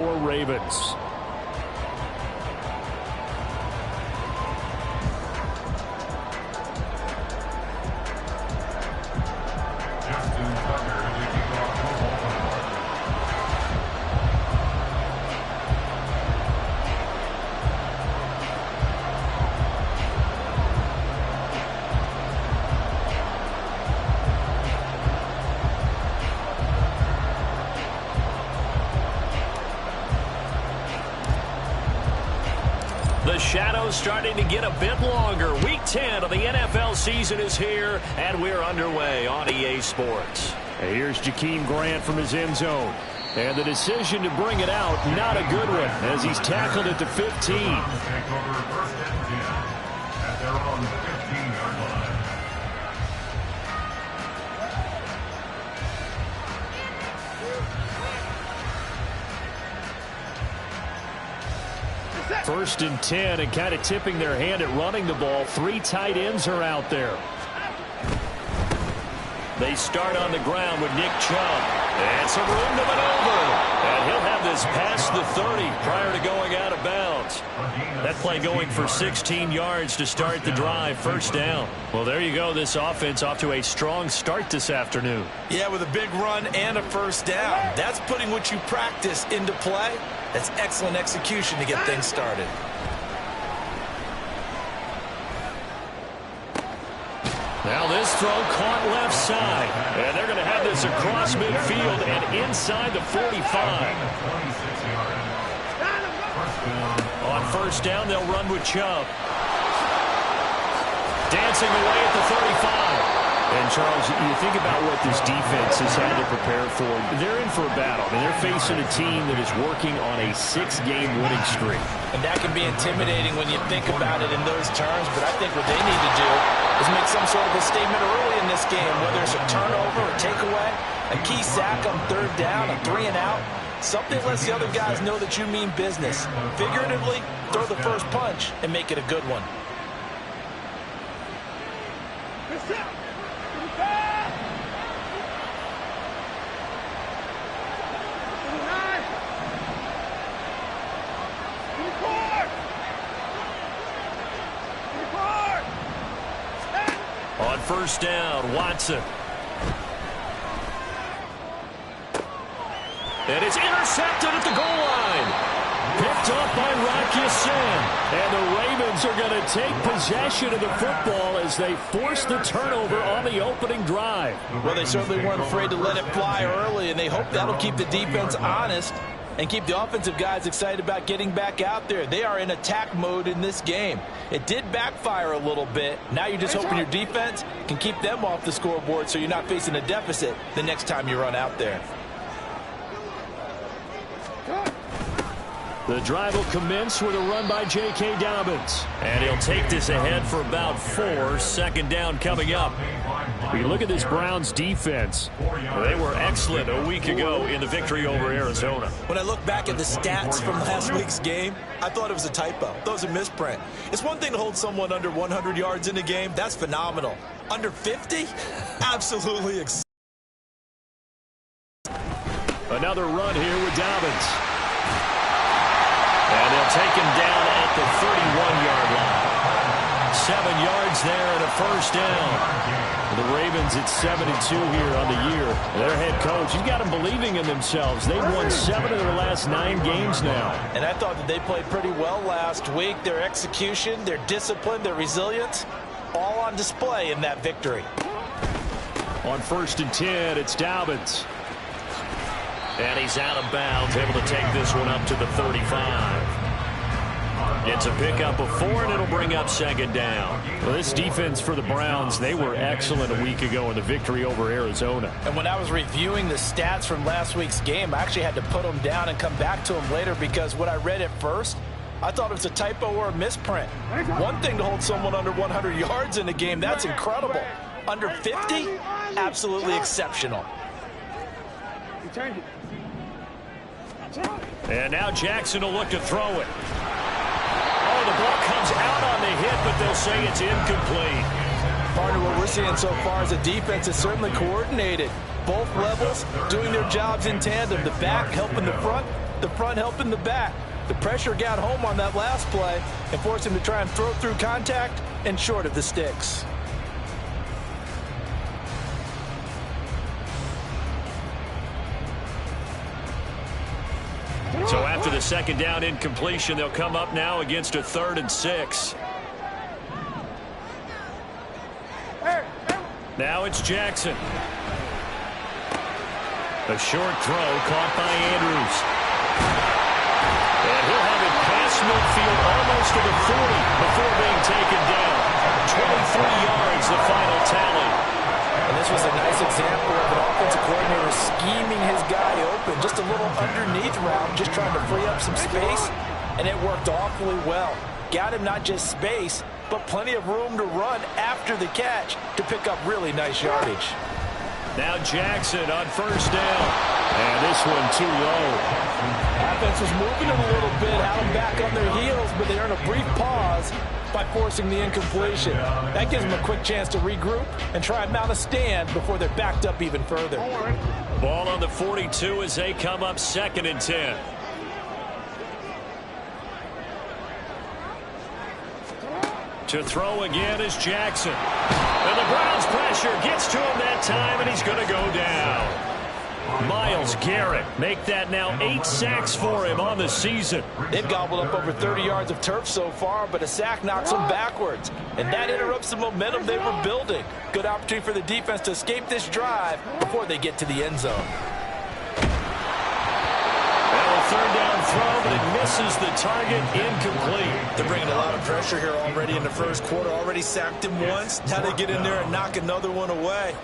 for Ravens. The shadow's starting to get a bit longer. Week 10 of the NFL season is here, and we're underway on EA Sports. And here's Jakeem Grant from his end zone. And the decision to bring it out, not a good one, as he's tackled at the 15. First and 10, and kind of tipping their hand at running the ball. 3 tight ends are out there. They start on the ground with Nick Chubb. And some room to maneuver. And he'll have this past the 30 prior to going out of bounds. That play going for 16 yards to start the drive. First down. Well, there you go. This offense off to a strong start this afternoon. Yeah, with a big run and a first down. That's putting what you practice into play. That's excellent execution to get things started. Now this throw caught left side. And they're going to have this across midfield and inside the 45. On first down, they'll run with Chubb. Dancing away at the 35. And, Charles, you think about what this defense has had to prepare for. They're in for a battle. I mean, they're facing a team that is working on a 6-game winning streak. And that can be intimidating when you think about it in those terms. But I think what they need to do is make some sort of a statement early in this game, whether it's a turnover or takeaway, a key sack on third down, a 3-and-out. Something lets the other guys know that you mean business. Figuratively, throw the first punch and make it a good one. On first down, Watson. And it's intercepted at the goal line. Picked up by Rocky Sin. And the Ravens are going to take possession of the football as they force the turnover on the opening drive. Well, they certainly weren't afraid to let it fly early, and they hope that'll keep the defense honest and keep the offensive guys excited about getting back out there. They are in attack mode in this game. It did backfire a little bit. Now you're just hoping your defense can keep them off the scoreboard so you're not facing a deficit the next time you run out there. The drive will commence with a run by J.K. Dobbins. And he'll take this ahead for about 4. Second down coming up. We look at this Browns defense. They were excellent a week ago in the victory over Arizona. When I look back at the stats from last week's game, I thought it was a typo. That was a misprint. It's one thing to hold someone under 100 yards in a game. That's phenomenal. Under 50? Absolutely. Another run here with Dobbins. And they'll take him down at the 31-yard line. 7 yards there and a first down. The Ravens at 7-2 here on the year. Their head coach, he's got them believing in themselves. They've won 7 of their last 9 games now. And I thought that they played pretty well last week. Their execution, their discipline, their resilience, all on display in that victory. On first and 10, it's Dobbins. And he's out of bounds, able to take this one up to the 35. It's a pickup of 4, and it'll bring up second down. Well, this defense for the Browns, they were excellent a week ago in the victory over Arizona. And when I was reviewing the stats from last week's game, I actually had to put them down and come back to them later because when I read it first, I thought it was a typo or a misprint. One thing to hold someone under 100 yards in a game, that's incredible. Under 50, absolutely exceptional. And now Jackson will look to throw it. Oh, the ball comes out on the hit, but they'll say it's incomplete. Partner, what we're seeing so far is a defense is certainly coordinated. Both levels doing their jobs in tandem. The back helping the front, The front helping the back. The pressure got home on that last play and forced him to try and throw through contact and short of the sticks. So after the second down incompletion, they'll come up now against a 3rd and 6. Now it's Jackson. A short throw caught by Andrews. And he'll have it past midfield almost to the 40 before being taken down. 23 yards, the final tally. And this was a nice example of an offensive coordinator scheming his guy open. Just a little underneath route, just trying to free up some space, and it worked awfully well. Got him not just space, but plenty of room to run after the catch to pick up really nice yardage. Now Jackson on 1st down. And this one too low. Offense was moving it a little bit, had them back on their heels, but they earn a brief pause by forcing the incompletion. That gives them a quick chance to regroup and try and mount a stand before they're backed up even further. Ball on the 42 as they come up 2nd and 10. To throw again is Jackson. And the Browns pressure gets to him that time, and he's going to go down. Myles Garrett make that now 8 sacks for him on the season. They've gobbled up over 30 yards of turf so far, but a sack knocks them backwards. And that interrupts the momentum they were building. Good opportunity for the defense to escape this drive before they get to the end zone. Well, a 3rd down throw, but it misses the target, incomplete. They're bringing a lot of pressure here already in the first quarter. Already sacked him once. Now they get in there and knock another one away.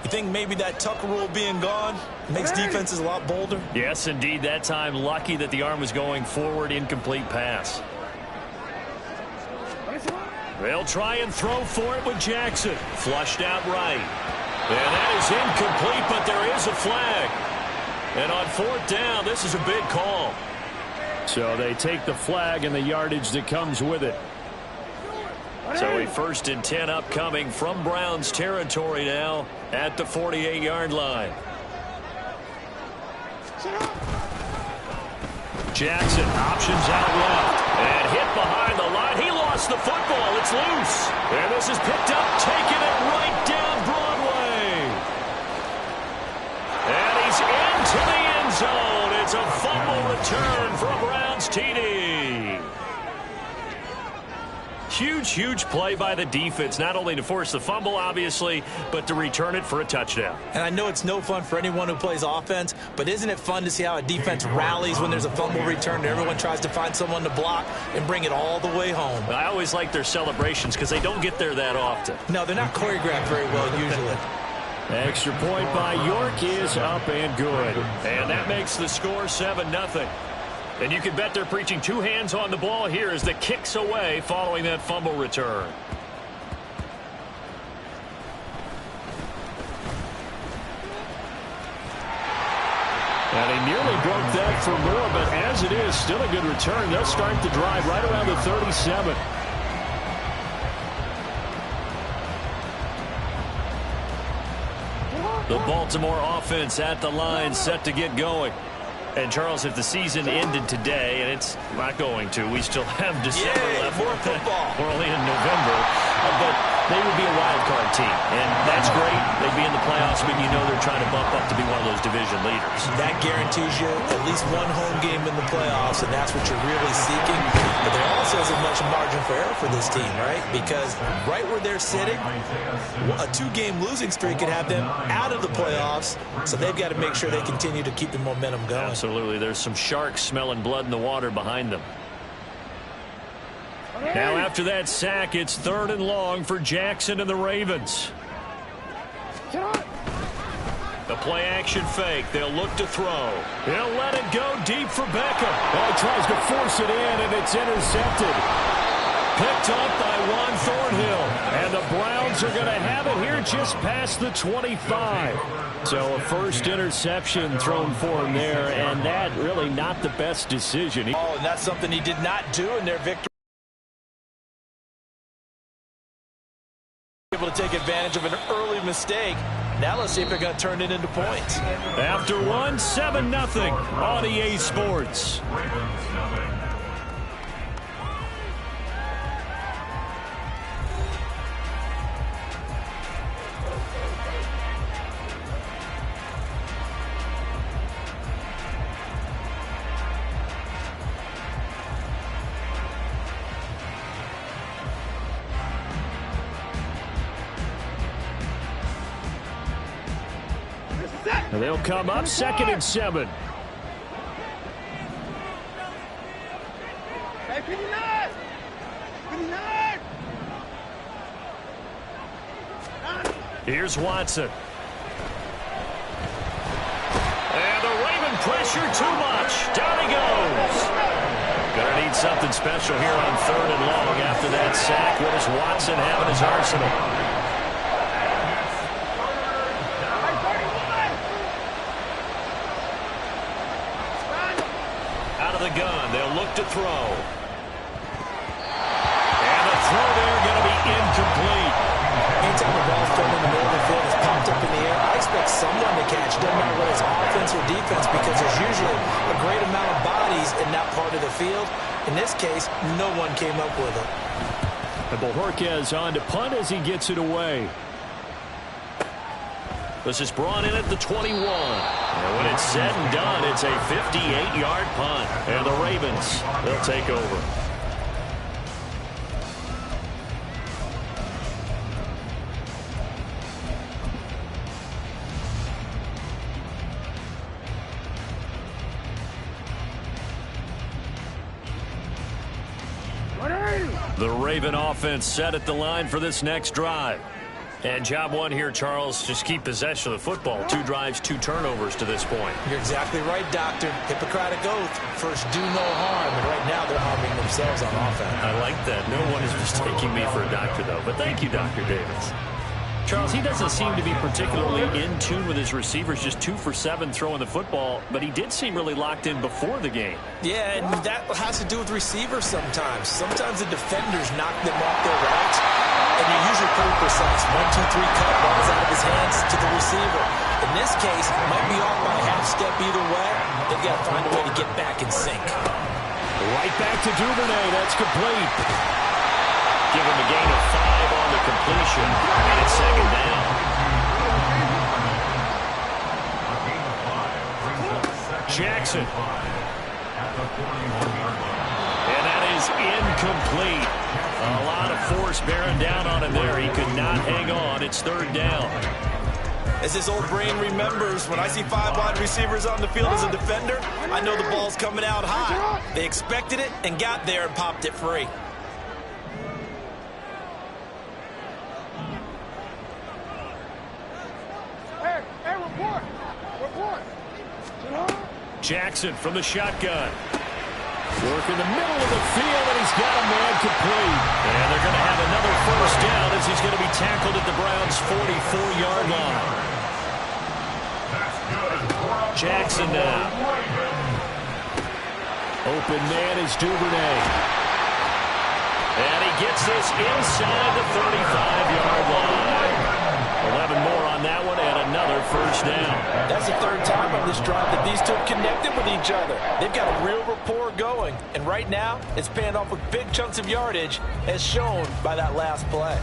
You think maybe that Tucker rule being gone makes defenses a lot bolder? Yes, indeed. That time, lucky that the arm was going forward, incomplete pass. They'll try and throw for it with Jackson. Flushed out right. And that is incomplete, but there is a flag. And on 4th down, this is a big call. So they take the flag and the yardage that comes with it. So a 1st and 10 upcoming from Browns territory now at the 48-yard line. Jackson options out left and hit behind the line. He lost the football. It's loose. And this is picked up, taking it right down Broadway. And he's into the end zone. It's a fumble return for a Browns TD. Huge play by the defense, not only to force the fumble, obviously, but to return it for a touchdown. And I know it's no fun for anyone who plays offense, but isn't it fun to see how a defense rallies when there's a fumble return and everyone tries to find someone to block and bring it all the way home? I always like their celebrations because they don't get there that often. No, they're not choreographed very well usually. Extra point by York is up and good. And that makes the score 7-0. And you can bet they're preaching 2 hands on the ball here as the kick's away following that fumble return. And he nearly broke that for more, but as it is, still a good return. They'll start the drive right around the 37. The Baltimore offense at the line, set to get going. And, Charles, if the season ended today, and it's not going to, we still have December left. More football. We're only in November. But they would be a wild card team. And that's great. They'd be in the playoffs, but you know they're trying to bump up to be one of those division leaders. That guarantees you at least one home game in the playoffs, and that's what you're really seeking. But there also isn't much margin for error for this team, right? Because right where they're sitting, a 2-game losing streak could have them out of the playoffs. So they've got to make sure they continue to keep the momentum going. Absolutely. There's some sharks smelling blood in the water behind them. Now after that sack, it's 3rd and long for Jackson and the Ravens. The play action fake. They'll look to throw. He'll let it go deep for Beckham. Oh, he tries to force it in, and it's intercepted. Picked up by Juan Thornhill. And the Browns are going to have it here just past the 25. So a first interception thrown for him there, and that really not the best decision. Oh, and that's something he did not do in their victory. Able to take advantage of an early mistake Now let's see if they're going to turn it into points. After one, 7-0 on EA Sports. And they'll come up 2nd and 7. Here's Watson. And the Raven pressure too much. Down he goes. Gonna need something special here on 3rd and long after that sack. What does Watson have in his arsenal? The gun. They'll look to throw. And the throw there going to be incomplete. Anytime the ball's thrown in the middle of the field, it's popped up in the air, I expect someone to catch. Doesn't matter whether it's offense or defense, because there's usually a great amount of bodies in that part of the field. In this case, no one came up with it. And Bojorquez on to punt as he gets it away. This is brought in at the 21. And when it's said and done, it's a 58-yard punt. And the Ravens, they'll take over. The Raven offense set at the line for this next drive. And job one here, Charles, just keep possession of the football. 2 drives, 2 turnovers to this point. You're exactly right, Doctor. Hippocratic oath. First, do no harm. And right now, they're harming themselves on offense. I like that. No one is mistaking me for a doctor, though. But thank you, Dr. Davis. Charles, he doesn't seem to be particularly in tune with his receivers, just 2 for 7 throwing the football, but he did seem really locked in before the game. Yeah, and that has to do with receivers sometimes. Sometimes the defenders knock them off their routes, and you're usually pretty precise. 1, 2, 3 cut, ball's out of his hands to the receiver. In this case, might be off by a half step either way. They've got to find a way to get back in sync. Right back to Duvernay. That's complete. Give him a gain of 5 on the completion, and it's 2nd down. Jackson. And that is incomplete. A lot of force bearing down on him there. He could not hang on. It's 3rd down. As his old brain remembers, when I see 5 wide receivers on the field as a defender, I know the ball's coming out high. They expected it and got there and popped it free. Jackson from the shotgun. Work in the middle of the field, and he's got a man complete. And they're going to have another 1st down as he's going to be tackled at the Browns' 44-yard line. Jackson now. Open man is Duvernay. And he gets this inside the 35-yard line. 11 more on that one, and another 1st down. That's the 3rd time on this drive that these two have connected with each other. They've got a real rapport going, and right now, it's paying off with big chunks of yardage, as shown by that last play.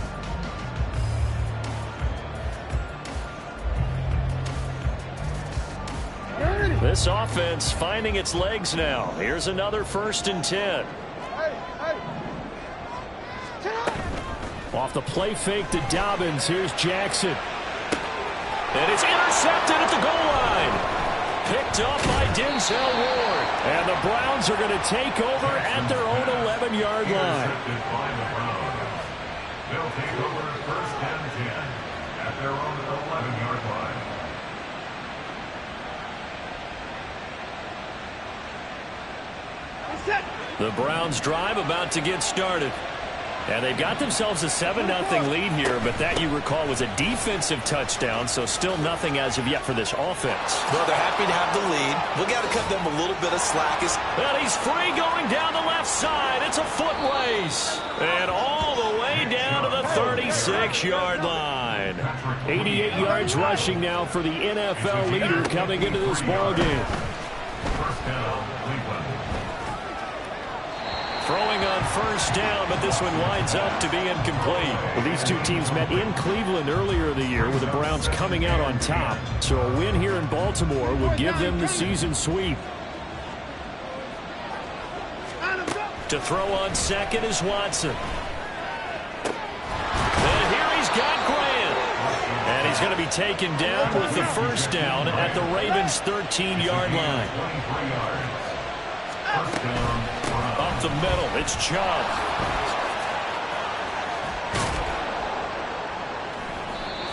This offense finding its legs now. Here's another 1st and 10. Off the play fake to Dobbins. Here's Jackson. And it's intercepted at the goal line. Picked up by Denzel Ward. And the Browns are going to take over at their own 11-yard line. They'll take over 1st and 10 at their own 11-yard line. The Browns drive about to get started. And they've got themselves a 7-0 lead here, but that, you recall, was a defensive touchdown, so still nothing as of yet for this offense. Well, they're happy to have the lead. We got to cut them a little bit of slack. And he's free going down the left side. It's a foot race. And all the way down to the 36-yard line. 88 yards rushing now for the NFL leader coming into this ballgame. Throwing on first down, but this one winds up to be incomplete. Well, these two teams met in Cleveland earlier in the year with the Browns coming out on top. So a win here in Baltimore would give them the season sweep. To throw on second is Watson. And here he's got Grant. And he's going to be taken down with the first down at the Ravens' 13-yard line. Up the middle, it's Chubb.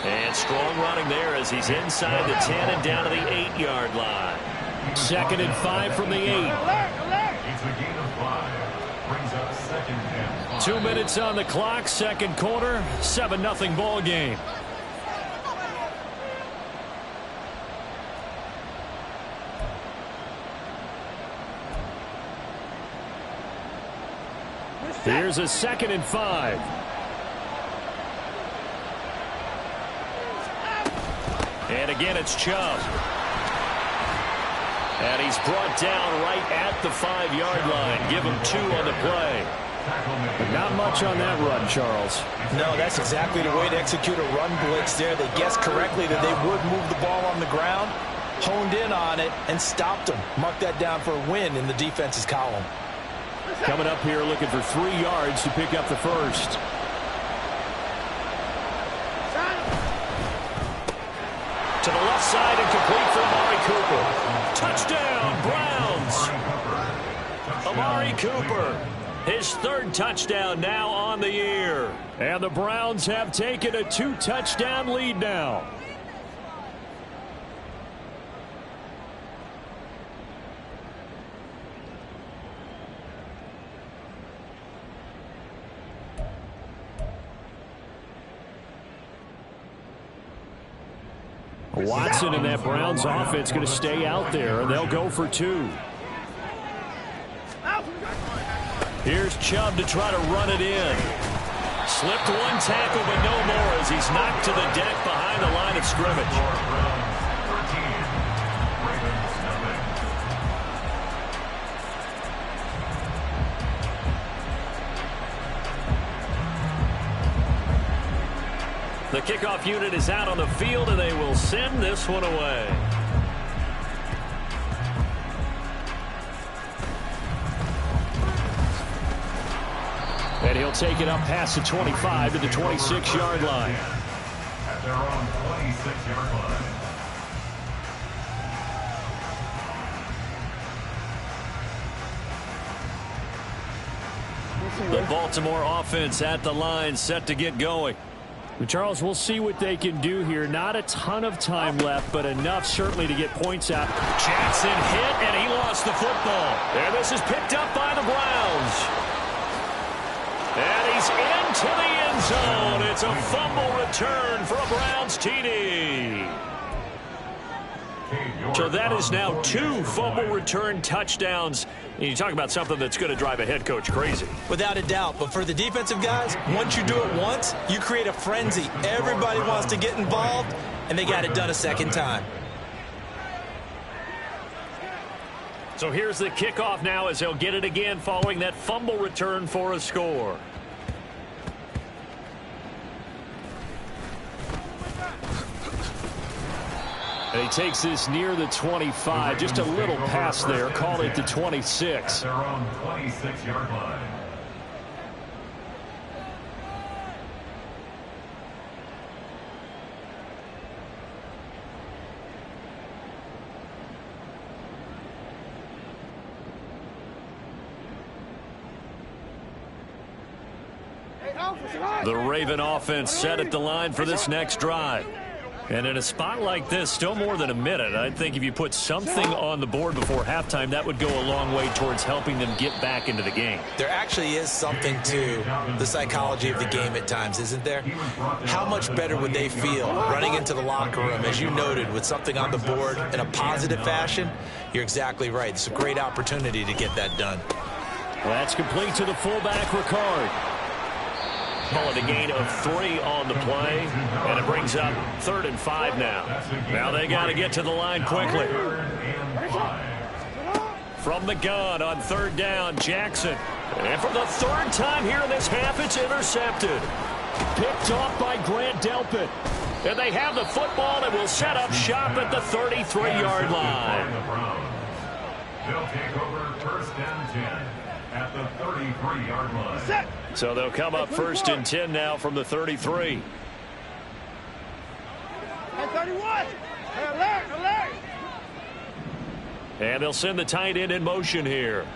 And strong running there as he's inside the 10 and down to the 8-yard line. 2nd and 5 from the 8. It's a gain of 5. Brings up 2nd and 5. 2 minutes on the clock, second quarter, 7-0 ball game. Here's a 2nd and 5. And again, it's Chubb. And he's brought down right at the 5-yard line. Give him 2 on the play. But not much on that run, Charles. No, that's exactly the way to execute a run blitz there. They guessed correctly that they would move the ball on the ground, honed in on it, and stopped them. Mark that down for a win in the defense's column. Coming up here looking for 3 yards to pick up the first. To the left side and complete for Amari Cooper. Touchdown, Browns. Amari Cooper, his 3rd touchdown now on the year. And the Browns have taken a 2-touchdown lead now. Watson and that Browns offense going to stay out there, and they'll go for 2. Here's Chubb to try to run it in. Slipped one tackle, but no more as he's knocked to the deck behind the line of scrimmage. The kickoff unit is out on the field, and they will send this one away. And he'll take it up past the 25 to the 26-yard line. At their own 26-yard line. The Baltimore offense at the line, set to get going. Charles, we'll see what they can do here. Not a ton of time left, but enough certainly to get points out. Jackson hit, and he lost the football. And this is picked up by the Browns. And he's into the end zone. It's a fumble return for a Browns TD. So that is now 2 fumble return touchdowns. And you talk about something that's going to drive a head coach crazy. Without a doubt. But for the defensive guys, once you do it once, you create a frenzy. Everybody wants to get involved, and they got it done a second time. So here's the kickoff now as they'll get it again following that fumble return for a score. And he takes this near the 25, just a little pass there, call it the 26. At their own 26-yard line. The Raven offense set at the line for this next drive. And in a spot like this, still more than a minute, I think if you put something on the board before halftime, that would go a long way towards helping them get back into the game. There actually is something to the psychology of the game at times, isn't there? How much better would they feel running into the locker room, as you noted, with something on the board in a positive fashion? You're exactly right. It's a great opportunity to get that done. That's complete to the fullback, Ricard. Calling a gain of 3 on the play, and it brings up 3rd and 5 now. Now they got to get to the line quickly. From the gun on 3rd down, Jackson. And for the 3rd time here in this half, it's intercepted. Picked off by Grant Delpit. And they have the football and will set up shop at the 33-yard line. They'll take over 1st and 10 at the 33-yard line. So they'll come up 1st and 10 now from the 33. And they'll send the tight end in motion here.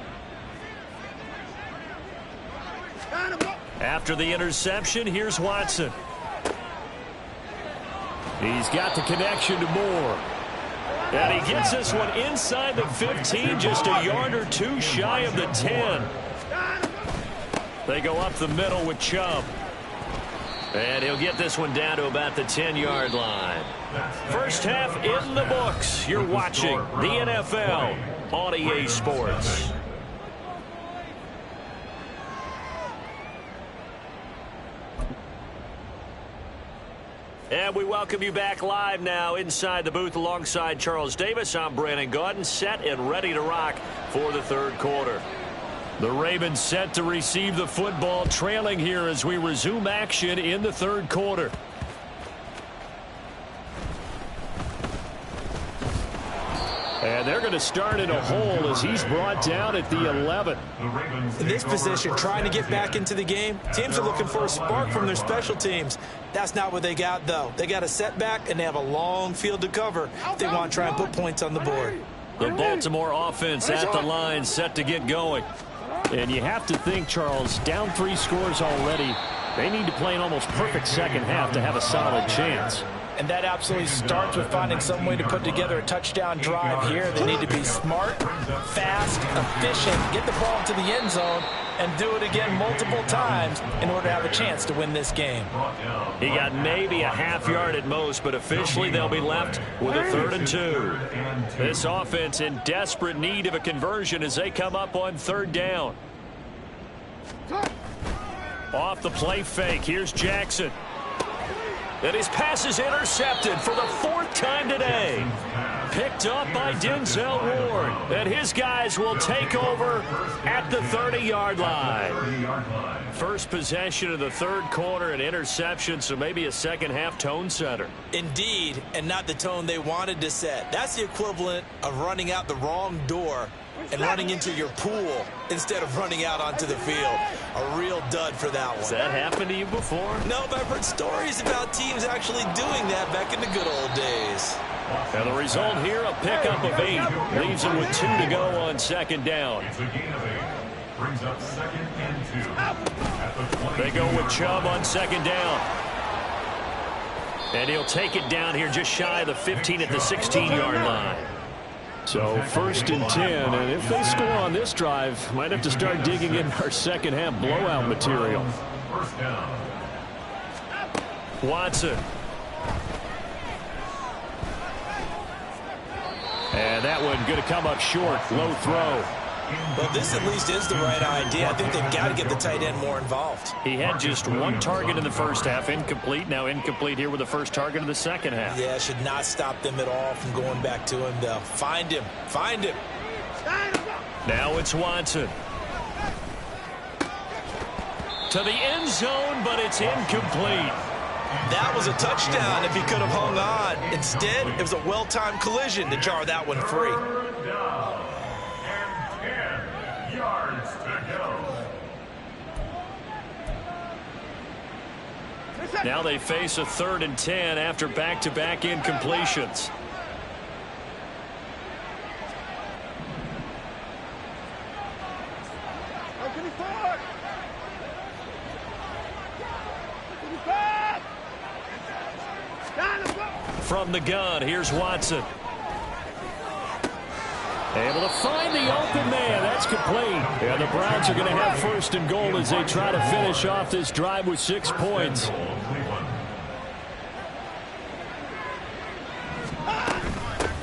After the interception, here's Watson. He's got the connection to Moore. And he gets this one inside the 15, just a yard or 2 shy of the 10. They go up the middle with Chubb. And he'll get this one down to about the 10-yard line. First half in the books. You're watching the NFL on EA Sports. And we welcome you back live now inside the booth alongside Charles Davis. I'm Brandon Gaudin, set and ready to rock for the 3rd quarter. The Ravens set to receive the football, trailing here as we resume action in the 3rd quarter. And they're going to start in a hole as he's brought down at the 11. In this position, trying to get back into the game, teams are looking for a spark from their special teams. That's not what they got, though. They got a setback, and they have a long field to cover if they want to try and put points on the board. The Baltimore offense at the line, set to get going. And you have to think, Charles, down 3 scores already. They need to play an almost perfect second half to have a solid chance. And that absolutely starts with finding some way to put together a touchdown drive here. They need to be smart, fast, efficient, get the ball into the end zone, and do it again multiple times in order to have a chance to win this game. He got maybe a half yard at most, but officially they'll be left with a 3rd and 2. This offense in desperate need of a conversion as they come up on 3rd down. Off the play fake, here's Jackson. And his pass is intercepted for the 4th time today. Picked up by Denzel Ward. And his guys will take over at the 30-yard line. First possession of the 3rd quarter, an interception, so maybe a second half tone setter. Indeed, and not the tone they wanted to set. That's the equivalent of running out the wrong door and running into your pool instead of running out onto the field. A real dud for that one. Has that happened to you before? No, but I've heard stories about teams actually doing that back in the good old days. And the result here, a pickup of 8. Leaves them with 2 to go on 2nd down. It's a gain of 8. Brings up 2nd and 2. At the 20. They go with Chubb on 2nd down. And he'll take it down here just shy of the 15 at the 16-yard line. So 1st and 10, and if they score on this drive, might have to start digging in our second half blowout material. First down. Watson. And that one going to come up short. Low throw. Well, this at least is the right idea. I think they've got to get the tight end more involved. He had just 1 target in the first half. Incomplete. Now incomplete here with the first target of the second half. Yeah, should not stop them at all from going back to him, though. Find him. Find him. Now it's Watson. To the end zone, but it's incomplete. That was a touchdown if he could have hung on. Instead, it was a well-timed collision to jar that one free. Yards to go. Now they face a 3rd and 10 after back-to-back incompletions. From the gun, here's Watson. Able to find the open man. That's complete. And the Browns are going to have first and goal as they try to finish off this drive with 6 points.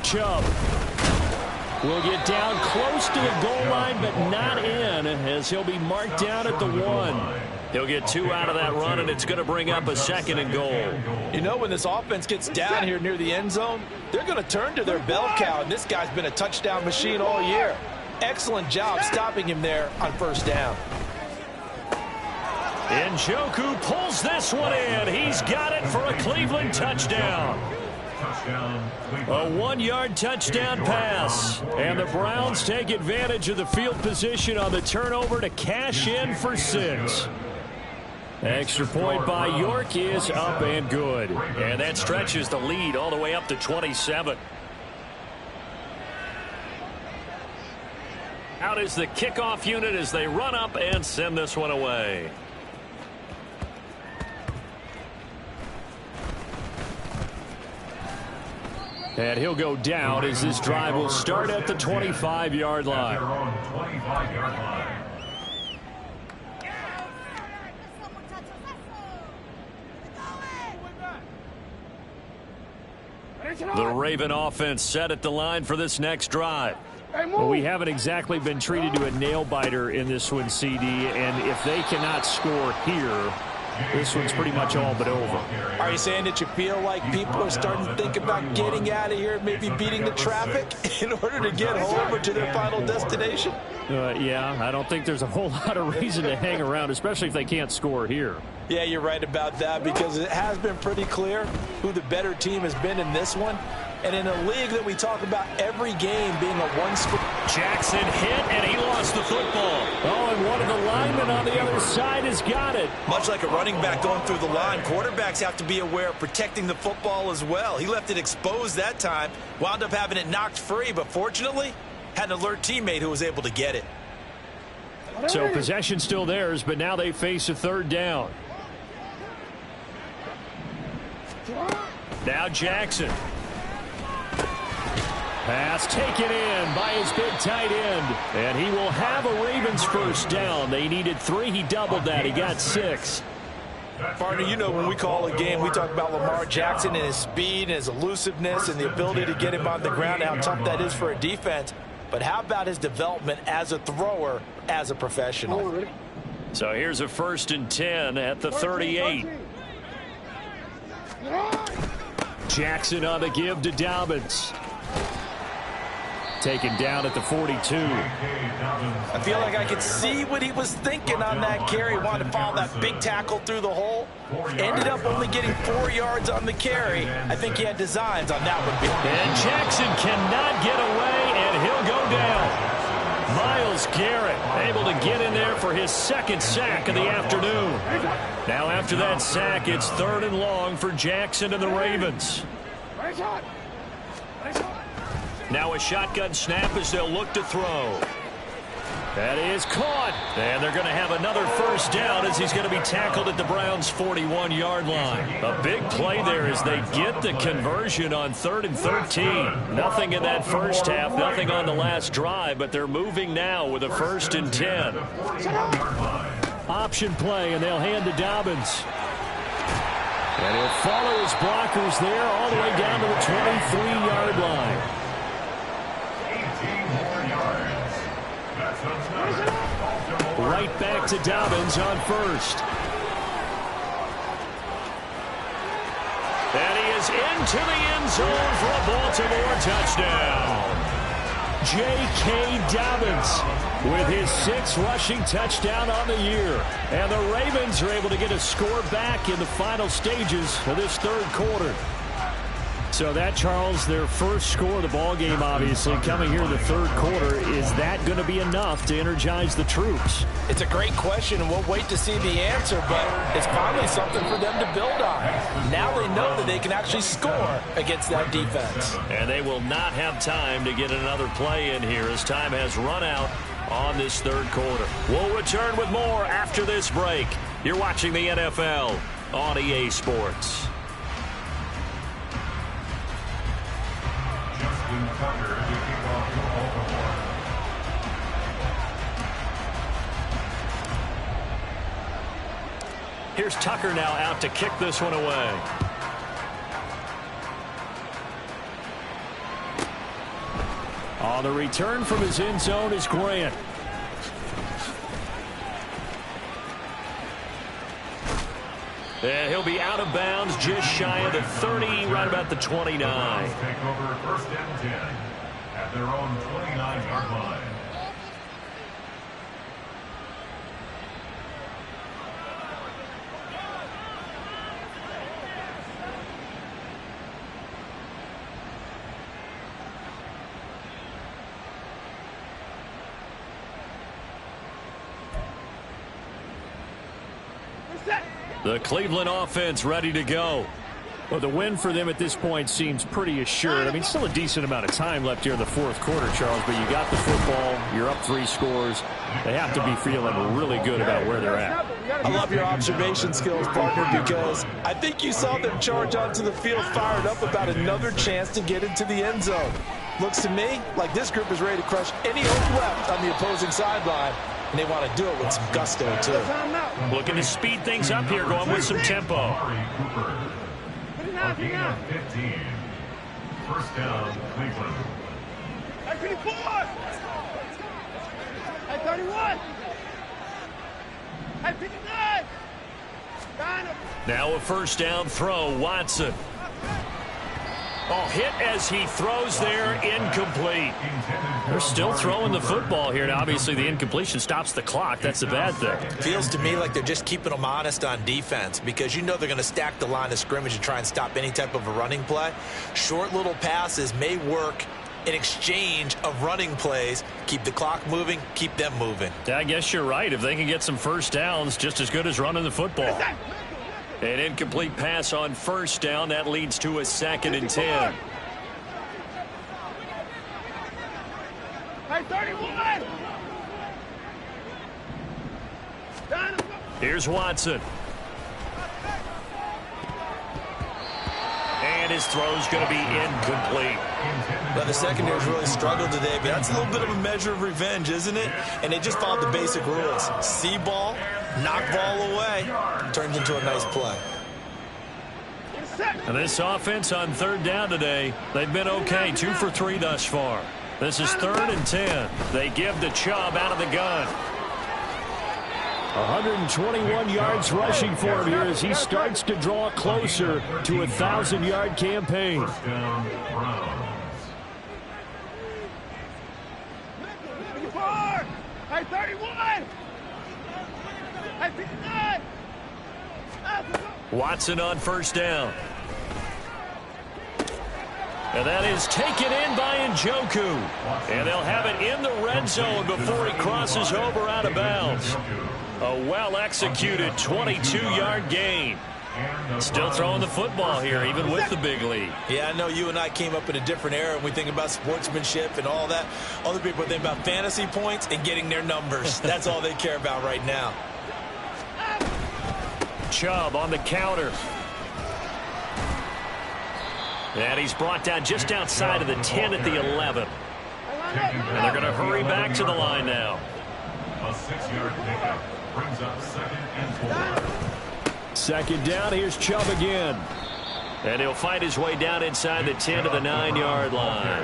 Chubb will get down close to the goal line, but not in, as he'll be marked down at the 1. He'll get 2 out of that run, and it's going to bring up a second and goal. You know, when this offense gets down here near the end zone, they're going to turn to their bell cow, and this guy's been a touchdown machine all year. Excellent job stopping him there on first down. Njoku pulls this one in. He's got it for a Cleveland touchdown. A 1-yard touchdown pass. And the Browns take advantage of the field position on the turnover to cash in for 6. Extra point by York is up and good. And that stretches the lead all the way up to 27. Out is the kickoff unit as they run up and send this one away. And he'll go down as this drive will start at the 25-yard line. The Raven offense set at the line for this next drive. Well, we haven't exactly been treated to a nail-biter in this one, CD, and if they cannot score here, this one's pretty much all but over. Are you saying that you feel like people are starting to think about getting out of here, maybe beating the traffic in order to get home or to their final destination? Yeah, I don't think there's a whole lot of reason to hang around, especially if they can't score here. Yeah, you're right about that, because it has been pretty clear who the better team has been in this one. And in a league that we talk about every game being a one-score. Jackson hit, and he lost the football. Oh, and one of the linemen on the other side has got it. Much like a running back going through the line, quarterbacks have to be aware of protecting the football as well. He left it exposed that time, wound up having it knocked free, but fortunately, had an alert teammate who was able to get it. So possession still theirs, but now they face a third down. Now Jackson. Pass taken in by his big tight end. And he will have a Ravens first down. They needed 3. He doubled that. He got 6. Partner, you know when we call a game, we talk about Lamar Jackson and his speed and his elusiveness and the ability to get him on the ground, how tough that is for a defense. But how about his development as a thrower, as a professional? So here's a 1st and 10 at the 38. Jackson on the give to Dobbins. Taken down at the 42. I feel like I could see what he was thinking on that carry. Wanted to follow that big tackle through the hole. Ended up only getting 4 yards on the carry. I think he had designs on that one. And Jackson cannot get away, and he'll go down. Myles Garrett able to get in there for his 2nd sack of the afternoon. Now after that sack, it's 3rd and long for Jackson and the Ravens. Now a shotgun snap as they'll look to throw. That is caught. And they're going to have another first down as he's going to be tackled at the Browns' 41-yard line. A big play there as they get the conversion on 3rd and 13. Nothing in that first half, nothing on the last drive, but they're moving now with a 1st and 10. Option play, and they'll hand to Dobbins. And he'll follow his blockers there all the way down to the 23-yard line. Right back to Dobbins on 1st. And he is into the end zone for a Baltimore touchdown. J.K. Dobbins with his 6th rushing touchdown on the year. And the Ravens are able to get a score back in the final stages of this 3rd quarter. So that, Charles, their first score of the ball game, obviously, coming here in the 3rd quarter. Is that going to be enough to energize the troops? It's a great question, and we'll wait to see the answer, but it's probably something for them to build on. Now they know that they can actually score against that defense. And they will not have time to get another play in here as time has run out on this 3rd quarter. We'll return with more after this break. You're watching the NFL on EA Sports. Tucker to kick off the Baltimore. Here's Tucker now out to kick this one away. On the return from his end zone is Grant. And he'll be out of bounds just shy of the 30, right about the 29. Take over first and 10 at their own 29-yard line. The Cleveland offense ready to go. Well, the win for them at this point seems pretty assured. I mean, still a decent amount of time left here in the fourth quarter, Charles, but you got the football, you're up 3 scores. They have to be feeling really good about where they're at. I love your observation skills, partner, because I think you saw them charge onto the field fired up about another chance to get into the end zone. Looks to me like this group is ready to crush any hope left on the opposing sideline, and they want to do it with some gusto, too. Looking to speed things up here, going with some tempo. A gain of 15. First down, Cleveland. At 24! At 31! At 59! Now a first down throw, Watson. Oh, hit as he throws there, incomplete. They're still throwing the football here. Now, obviously, the incompletion stops the clock. That's a bad thing. Feels to me like they're just keeping them honest on defense because you know they're going to stack the line of scrimmage and try and stop any type of a running play. Short little passes may work in exchange of running plays. Keep the clock moving, keep them moving. I guess you're right. If they can get some first downs, just as good as running the football. An incomplete pass on first down. That leads to a 2nd and 10. At 31! Here's Watson. And his throw's going to be incomplete. Well, the secondary's really struggled today, but that's a little bit of a measure of revenge, isn't it? And they just followed the basic rules. See ball, knock ball away, turns into a nice play. And this offense on 3rd down today, they've been okay, 2 for 3 thus far. This is 3rd and 10. They give to Chubb out of the gun. 121 yards rushing for him here as he starts to draw closer to a 1,000-yard campaign. First down, Browns. At 31! At 59! Watson on first down. And that is taken in by Njoku. And they'll have it in the red zone before he crosses over out of bounds. A well-executed 22-yard gain. Still throwing the football here, even with the big lead. Yeah, I know you and I came up in a different era and we think about sportsmanship and all that. Other people think about fantasy points and getting their numbers. That's all they care about right now. Chubb on the counter. And he's brought down just outside of the 10 at the 11. And they're going to hurry back to the line now. A 6-yard pickup brings up 2nd and 4. 2nd down, here's Chubb again. And he'll fight his way down inside the 10 to the 9-yard line.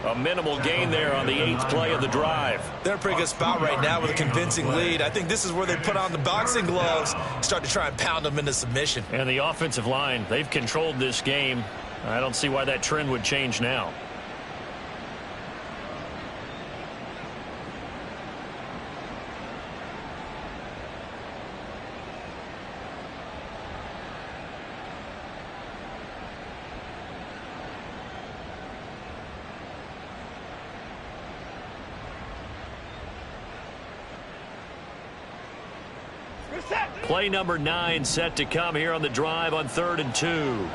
A minimal gain there on the 8th play of the drive. They're in a pretty good spot right now with a convincing lead. I think this is where they put on the boxing gloves, start to try and pound them into submission. And the offensive line, they've controlled this game. I don't see why that trend would change now. Play number 9 set to come here on the drive on 3rd and 2.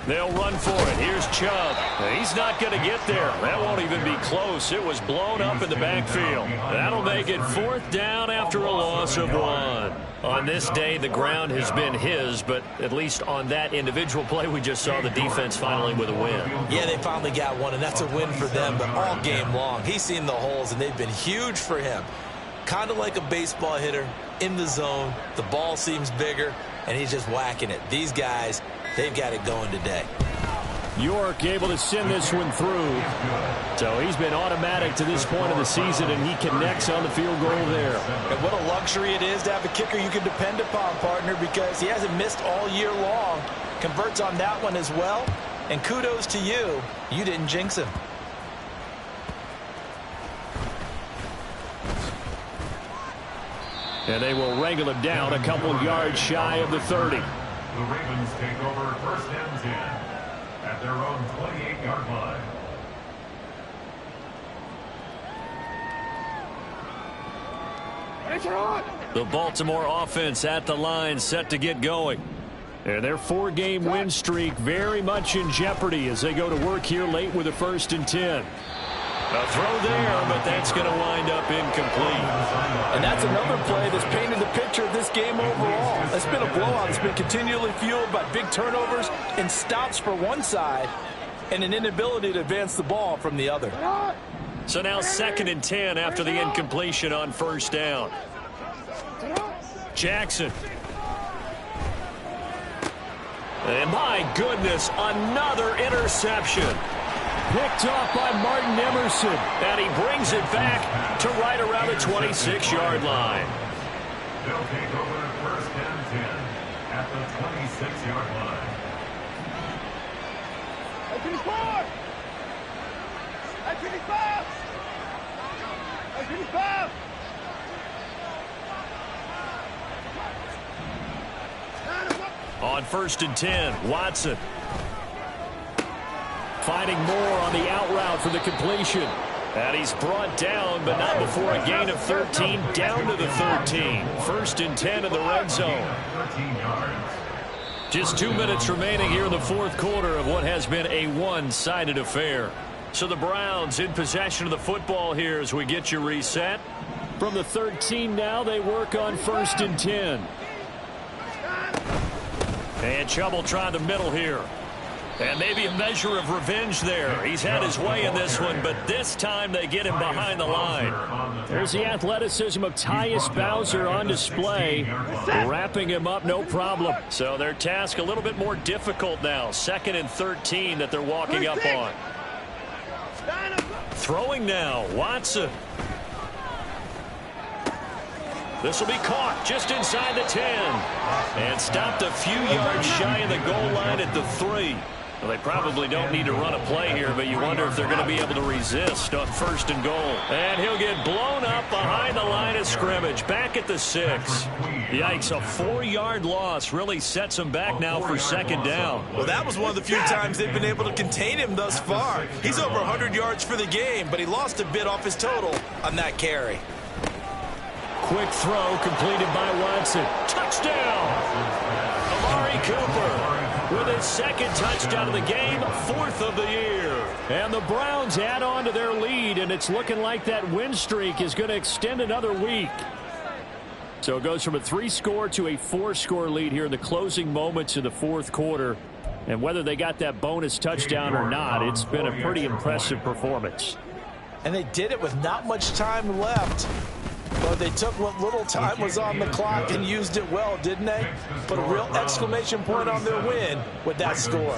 They'll run for it. Here's Chubb. He's not going to get there. That won't even be close. It was blown up in the backfield. That'll make it 4th down after a loss of 1. On this day, the ground has been his, but at least on that individual play, we just saw the defense finally with a win. Yeah, they finally got one, and that's a win for them, but all game long, he's seen the holes, and they've been huge for him. Kind of like a baseball hitter in the zone. The ball seems bigger, and he's just whacking it. These guys, they've got it going today. York able to send this one through. So he's been automatic to this point of the season, and he connects on the field goal there. And what a luxury it is to have a kicker you can depend upon, partner, because he hasn't missed all year long. Converts on that one as well. And kudos to you. You didn't jinx him. And they will wrangle him down a couple yards shy of the 30. The Ravens take over 1st and 10 at their own 28-yard line. The Baltimore offense at the line, set to get going. And their 4-game win streak very much in jeopardy as they go to work here late with a 1st and 10. A throw there, but that's going to wind up incomplete. And that's another play that's painted the picture of this game overall. It's been a blowout. It's been continually fueled by big turnovers and stops for one side and an inability to advance the ball from the other. So now 2nd and 10 after the incompletion on 1st down. Jackson. And my goodness, another interception. Picked off by Martin Emerson. And he brings it back to right around the 26-yard line. They'll take over 1st and 10 at the 26-yard line. I 25! I 25! I 25! On 1st and 10, Watson. Finding more on the out route for the completion. And he's brought down, but not before a gain of 13, down to the 13. 1st and 10 in the red zone. Just 2 minutes remaining here in the 4th quarter of what has been a one-sided affair. So the Browns in possession of the football here as we get you reset. From the 13 now, they work on 1st and 10. And Chubb will try the middle here. And maybe a measure of revenge there. He's had his way in this one, but this time they get him behind the line. There's the athleticism of Tyus Bowser on display. Wrapping him up, no problem. So their task a little bit more difficult now. 2nd and 13 that they're walking up on. Throwing now, Watson. This will be caught just inside the 10. And stopped a few yards shy of the goal line at the 3. Well, they probably don't need to run a play here, but you wonder if they're going to be able to resist on 1st and goal. And he'll get blown up behind the line of scrimmage, back at the 6. Yikes, a 4-yard loss really sets him back now for 2nd down. Well, that was one of the few times they've been able to contain him thus far. He's over 100 yards for the game, but he lost a bit off his total on that carry. Quick throw completed by Watson. Touchdown! Amari Cooper with his 2nd touchdown of the game, 4th of the year. And the Browns add on to their lead, and it's looking like that win streak is going to extend another week. So it goes from a 3-score to a 4-score lead here in the closing moments of the 4th quarter. And whether they got that bonus touchdown or not, it's been a pretty impressive performance. And they did it with not much time left. But they took what little time was on the clock and used it well, didn't they? Put a real exclamation point on their win with that score.